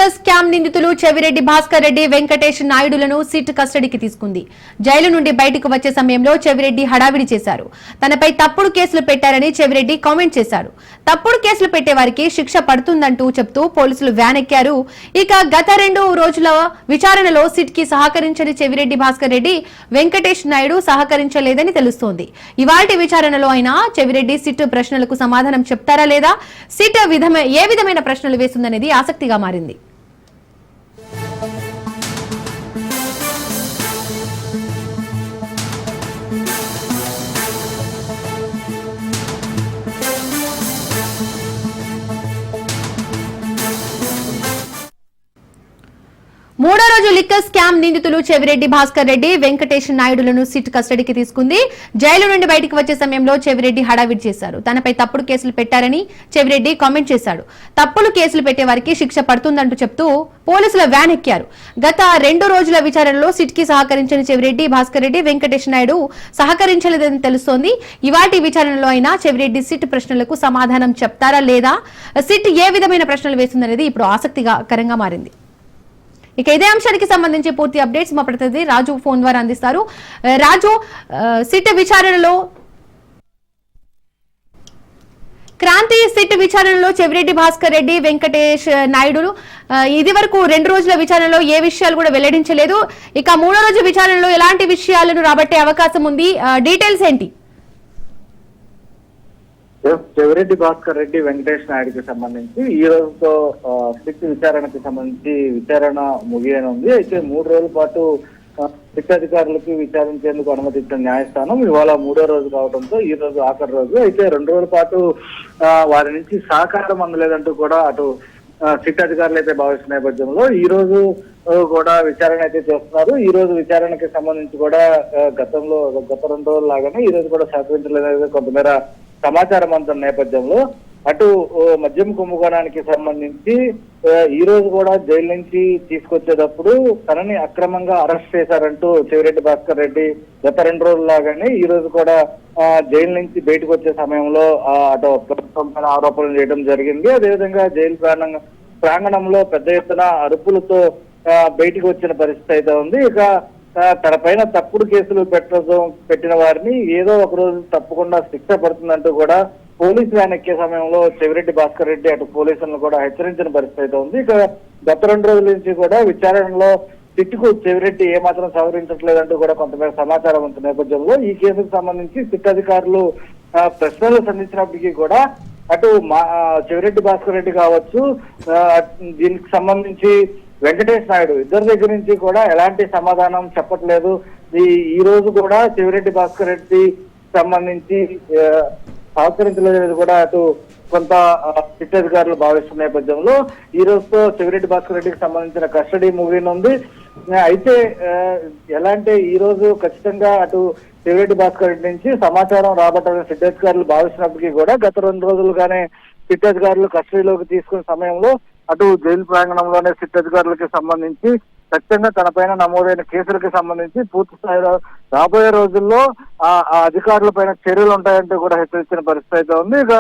Liquor scam నిందితులు Chevireddy Bhaskar Reddy Venkatesh నాయుడులను SIT కస్టడీకి తీసుకుంది. జైలు నుండి బయటకు వచ్చే సమయంలో చెవిరెడ్డి హడావిడి చేశారు. తనపై తప్పుడు కేసులు పెట్టారని చెవిరెడ్డి కామెంట్ చేశారు. తప్పుడు కేసులు పెట్టే వారికి శిక్ష పడుతుందంటూ చెప్తూ పోలీసులు వ్యాన్ ఎక్కారు. ఇక గత 2 రోజుల విచారణలో సిట్ కి సహకరించని చెవిరెడ్డి భాస్కర్ రెడ్డి వెంకటేష్ నాయుడు సహకరించలేదని తెలుస్తోంది. ఇవాల్టి విచారణలో అయినా చెవిరెడ్డి సిట్ ప్రశ్నలకు సమాధానం చెప్తారా లేదా, సిట్ ఏ విధమైన ప్రశ్నలు వేస్తుందనేది ఆసక్తిగా మారింది. మూడో రోజు లిక్కర్ స్కామ్ నిందితులు చెవిరెడ్డి భాస్కర్ రెడ్డి వెంకటేష్ నాయుడులను సిట్ కస్టడీకి తీసుకుంది. జైలు నుండి బయటకు వచ్చే సమయంలో చెవిరెడ్డి హడావిడి చేశారు. తనపై తప్పుడు కేసులు పెట్టారని చెవిరెడ్డి కామెంట్ చేశాడు. తప్పుడు కేసులు పెట్టే వారికి శిక్ష పడుతుందంటూ చెప్తూ పోలీసుల వ్యాన్ ఎక్కారు. గత 2 రోజుల విచారణలో సిట్ కి సహకరించిన చెవిరెడ్డి భాస్కర్ రెడ్డి వెంకటేష్ నాయుడు సహకరించలేదని తెలుస్తోంది. ఇవాటి విచారణలో అయినా చెవిరెడ్డి సిట్ ప్రశ్నలకు సమాధానం చెప్తారా లేదా, సిట్ ఏ విధమైన ప్రశ్నలు వేస్తుందనేది ఇప్పుడు ఆసక్తికరంగా మారింది. ఇక ఇదే అంశానికి సంబంధించి పూర్తి అప్డేట్స్ మా ప్రతినిధి రాజు ఫోన్ ద్వారా అందిస్తారు. రాజు, సిట్ విచారణలో చెవిరెడ్డి భాస్కర్ రెడ్డి వెంకటేష్ నాయుడు ఇది వరకు 2 రోజుల విచారణలో ఏ విషయాలు కూడా వెల్లడించలేదు. ఇక 3వ రోజు విచారణలో ఎలాంటి విషయాలను రాబట్టే అవకాశం ఉంది, డీటెయిల్స్ ఏంటి? చెవిరెడ్డి భాస్కర్ రెడ్డి వెంకటేష్ నాయుడుకి సంబంధించి ఈ రోజుతో సిట్ విచారణకి సంబంధించి విచారణ ముగియనుంది. అయితే 3 రోజుల పాటు సిట్ అధికారులకి విచారించేందుకు అనుమతించిన న్యాయస్థానం ఇవాళ 3వ రోజు కావడంతో ఈ రోజు ఆఖరి రోజు. అయితే 2 రోజుల పాటు వారి నుంచి సహకారం అందలేదంటూ కూడా అటు సిట్ అధికారులు అయితే భావిస్తున్న నేపథ్యంలో ఈ రోజు కూడా విచారణ అయితే చేస్తున్నారు. ఈ రోజు విచారణకి సంబంధించి కూడా గత 2 రోజుల లాగానే ఈ రోజు కూడా సహకరించలేదనేది కొంతమేర సమాచారం అందుతున్న నేపథ్యంలో అటు మద్యం కుంభకోణానికి సంబంధించి ఈ రోజు కూడా జైలు నుంచి తీసుకొచ్చేటప్పుడు తనని అక్రమంగా అరెస్ట్ చేశారంటూ చెవిరెడ్డి భాస్కర్ రెడ్డి గత 2 రోజుల లాగానే ఈ రోజు కూడా జైలు నుంచి బయటకు వచ్చే సమయంలో అటు ప్రభుత్వం ఆరోపణలు చేయడం జరిగింది. అదేవిధంగా జైలు ప్రాంగణంలో పెద్ద ఎత్తున అరుపులతో బయటకు వచ్చిన పరిస్థితి అయితే ఉంది. ఇక తన పైన తప్పుడు కేసులు పెట్టిన వారిని ఏదో ఒక రోజు తప్పకుండా శిక్ష పడుతుందంటూ కూడా పోలీసు వ్యాన్ ఎక్కే సమయంలో చెవిరెడ్డి భాస్కర్ రెడ్డి అటు పోలీసులను కూడా హెచ్చరించిన పరిస్థితి అయితే ఉంది. ఇక గత 2 రోజుల నుంచి కూడా విచారణలో సిట్కు చెవిరెడ్డి ఏమాత్రం సహకరించట్లేదంటూ కూడా కొంతమేర సమాచారం ఉన్న నేపథ్యంలో ఈ కేసుకు సంబంధించి సిట్ అధికారులు ప్రశ్నలు సంధించినప్పటికీ కూడా అటు చెవిరెడ్డి భాస్కర్ రెడ్డి కావచ్చు, దీనికి సంబంధించి వెంకటేష్ నాయుడు ఇద్దరి దగ్గర నుంచి కూడా ఎలాంటి సమాధానం చెప్పట్లేదు. ఈ రోజు కూడా చెవిరెడ్డి భాస్కర్ రెడ్డి సంబంధించి సహకరించలేదు కూడా అటు కొంత సిట్ అధికారులు భావిస్తున్న నేపథ్యంలో ఈ రోజుతో చెవిరెడ్డి భాస్కర్ రెడ్డికి సంబంధించిన కస్టడీ ముగినుంది. అయితే ఎలాంటి ఈ రోజు ఖచ్చితంగా అటు చెవిరెడ్డి భాస్కర్ రెడ్డి నుంచి సమాచారం రాబట్టాలని సిట్ అధికారులు భావిస్తున్నప్పటికీ కూడా గత 2 రోజులుగానే సిట్ అధికారులు కస్టడీలోకి తీసుకునే సమయంలో అటు జైలు ప్రాంగణంలోనే సిట్ అధికారులకి సంబంధించి ఖచ్చితంగా తనపైన నమోదైన కేసులకి సంబంధించి పూర్తి స్థాయిలో రాబోయే రోజుల్లో ఆ అధికారుల పైన చర్యలు ఉంటాయంటూ కూడా హెచ్చరించిన పరిస్థితి అయితే ఉంది. ఇక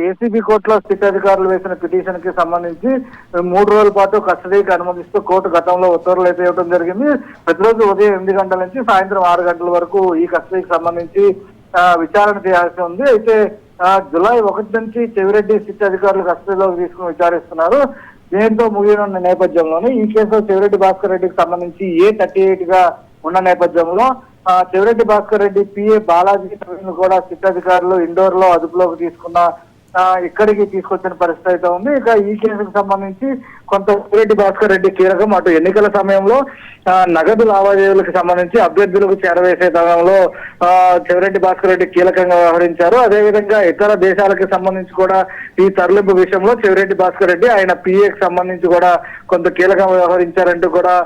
ఏసీబీ కోర్టులో సిట్ అధికారులు వేసిన పిటిషన్ కి సంబంధించి 3 రోజుల పాటు కస్టడీకి అనుమతిస్తూ కోర్టు గతంలో ఉత్తర్వులు అయితే ఇవ్వడం జరిగింది. ప్రతిరోజు ఉదయం 8 గంటల నుంచి సాయంత్రం 6 గంటల వరకు ఈ కస్టడీకి సంబంధించి విచారణ చేయాల్సి ఉంది. అయితే జూలై 1 నుంచి చెవిరెడ్డి సిట్ అధికారులు కస్టడీలోకి తీసుకుని విచారిస్తున్నారు. దీంతో ముగియనున్న నేపథ్యంలోనే ఈ కేసులో చెవిరెడ్డి భాస్కర్ రెడ్డికి సంబంధించి A38 గా ఉన్న నేపథ్యంలో చెవిరెడ్డి భాస్కర్ రెడ్డి పిఏ బాలాజీ కూడా సిట్ అధికారులు ఇండోర్ లో అదుపులోకి తీసుకున్న ఇక్కడికి తీసుకొచ్చిన పరిస్థితి అయితే ఉంది. ఇక ఈ కేసుకు సంబంధించి కొంత చెవిరెడ్డి భాస్కర్ రెడ్డి కీలకం. అటు ఎన్నికల సమయంలో నగదు లావాదేవీలకు సంబంధించి అభ్యర్థులకు చేరవేసే సమయంలో చెవిరెడ్డి భాస్కర్ రెడ్డి కీలకంగా వ్యవహరించారు. అదేవిధంగా ఇతర దేశాలకు సంబంధించి కూడా ఈ తరలింపు విషయంలో చెవిరెడ్డి భాస్కర్ రెడ్డి ఆయన పిఏకి సంబంధించి కూడా కొంత కీలకంగా వ్యవహరించారంటూ కూడా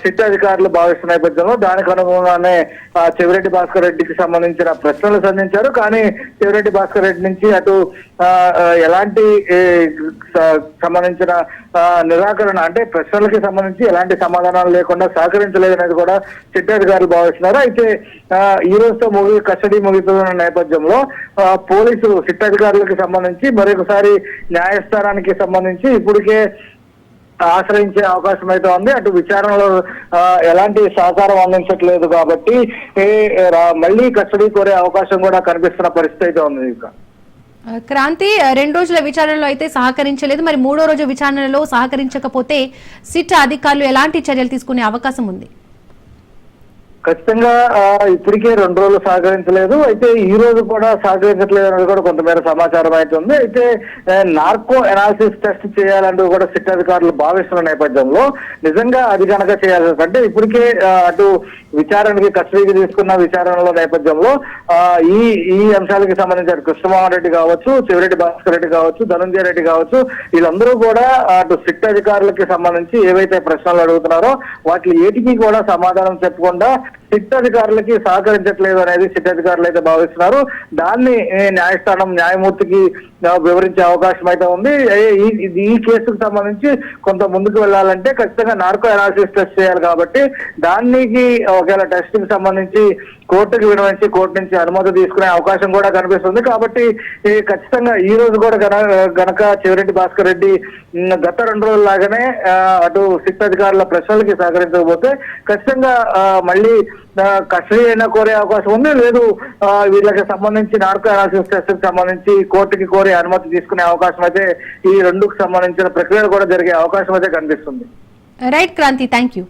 సిట్ అధికారులు భావిస్తున్న నేపథ్యంలో దానికి అనుగుణంగానే చెవిరెడ్డి భాస్కర్ రెడ్డికి సంబంధించిన ప్రశ్నలు సంధించారు. కానీ చెవిరెడ్డి భాస్కర్ రెడ్డి నుంచి అటు ఎలాంటి సంబంధించిన నిరాకరణ అంటే ప్రశ్నలకి సంబంధించి ఎలాంటి సమాధానాలు లేకుండా సహకరించలేదనేది కూడా సిట్ అధికారులు భావిస్తున్నారు. అయితే ఈ రోజుతో కస్టడీ ముగుతున్న నేపథ్యంలో పోలీసులు సిట్ అధికారులకు సంబంధించి మరొకసారి న్యాయస్థానానికి సంబంధించి ఇప్పటికే ఆశ్రయించే అవకాశం అయితే ఉంది. అటు విచారణలో ఎలాంటి సహకారం అందించట్లేదు కాబట్టి మళ్ళీ కస్టడీ కోరే అవకాశం కూడా కనిపిస్తున్న పరిస్థితి అయితే ఉంది. ఇంకా క్రాంతి, 2 రోజుల విచారణలో అయితే సహకరించలేదు, మరి 3వ రోజు విచారణలో సహకరించకపోతే సిట్ అధికారులు ఎలాంటి చర్యలు తీసుకునే అవకాశం ఉంది? ఖచ్చితంగా ఇప్పటికే 2 రోజులు సహకరించలేదు, అయితే ఈ రోజు కూడా సహకరించట్లేదు అనేది కూడా కొంతమేర సమాచారం అయితే ఉంది. అయితే నార్కో అనాలిసిస్ టెస్ట్ చేయాలంటూ కూడా సిట్ అధికారులు భావిస్తున్న నేపథ్యంలో నిజంగా అది కనుక చేయాల్సి అంటే ఇప్పటికే అటు విచారణకి కస్టడీకి తీసుకున్న విచారణలో నేపథ్యంలో ఈ అంశాలకి సంబంధించి అటు కృష్ణమోహన్ రెడ్డి కావచ్చు, చెవిరెడ్డి భాస్కర్ రెడ్డి కావచ్చు, ధనంజయ రెడ్డి కావచ్చు, వీళ్ళందరూ కూడా అటు సిట్ అధికారులకి సంబంధించి ఏవైతే ప్రశ్నలు అడుగుతున్నారో వాటి ఏటికి కూడా సమాధానం చెప్పకుండా సిట్ అధికారులకి సహకరించట్లేదు అనేది సిట్ అధికారులు అయితే భావిస్తున్నారు. దాన్ని న్యాయస్థానం న్యాయమూర్తికి వివరించే అవకాశం అయితే ఉంది. ఈ కేసుకు సంబంధించి కొంత ముందుకు వెళ్ళాలంటే ఖచ్చితంగా నార్కో అనాలిసిస్ టెస్ట్ చేయాలి కాబట్టి దానికి ఒకవేళ టెస్ట్ కి సంబంధించి కోర్టుకి వినవించి కోర్టు నుంచి అనుమతి తీసుకునే అవకాశం కూడా కనిపిస్తుంది. కాబట్టి ఖచ్చితంగా ఈ రోజు కూడా గనక చెవిరెడ్డి భాస్కర్ రెడ్డి గత 2 రోజుల లాగానే అటు సిట్ అధికారుల ప్రశ్నలకి సహకరించకపోతే ఖచ్చితంగా మళ్ళీ కస్టడీ అయినా కోరే అవకాశం ఉంది. లేదు వీళ్ళకి సంబంధించి నార్కో అనాలిసిస్ టెస్ట్ కి సంబంధించి కోర్టుకి కోరే అనుమతి తీసుకునే అవకాశం అయితే ఈ 2కు సంబంధించిన ప్రక్రియలు కూడా జరిగే అవకాశం అయితే కనిపిస్తుంది. Right Kranti, thank you.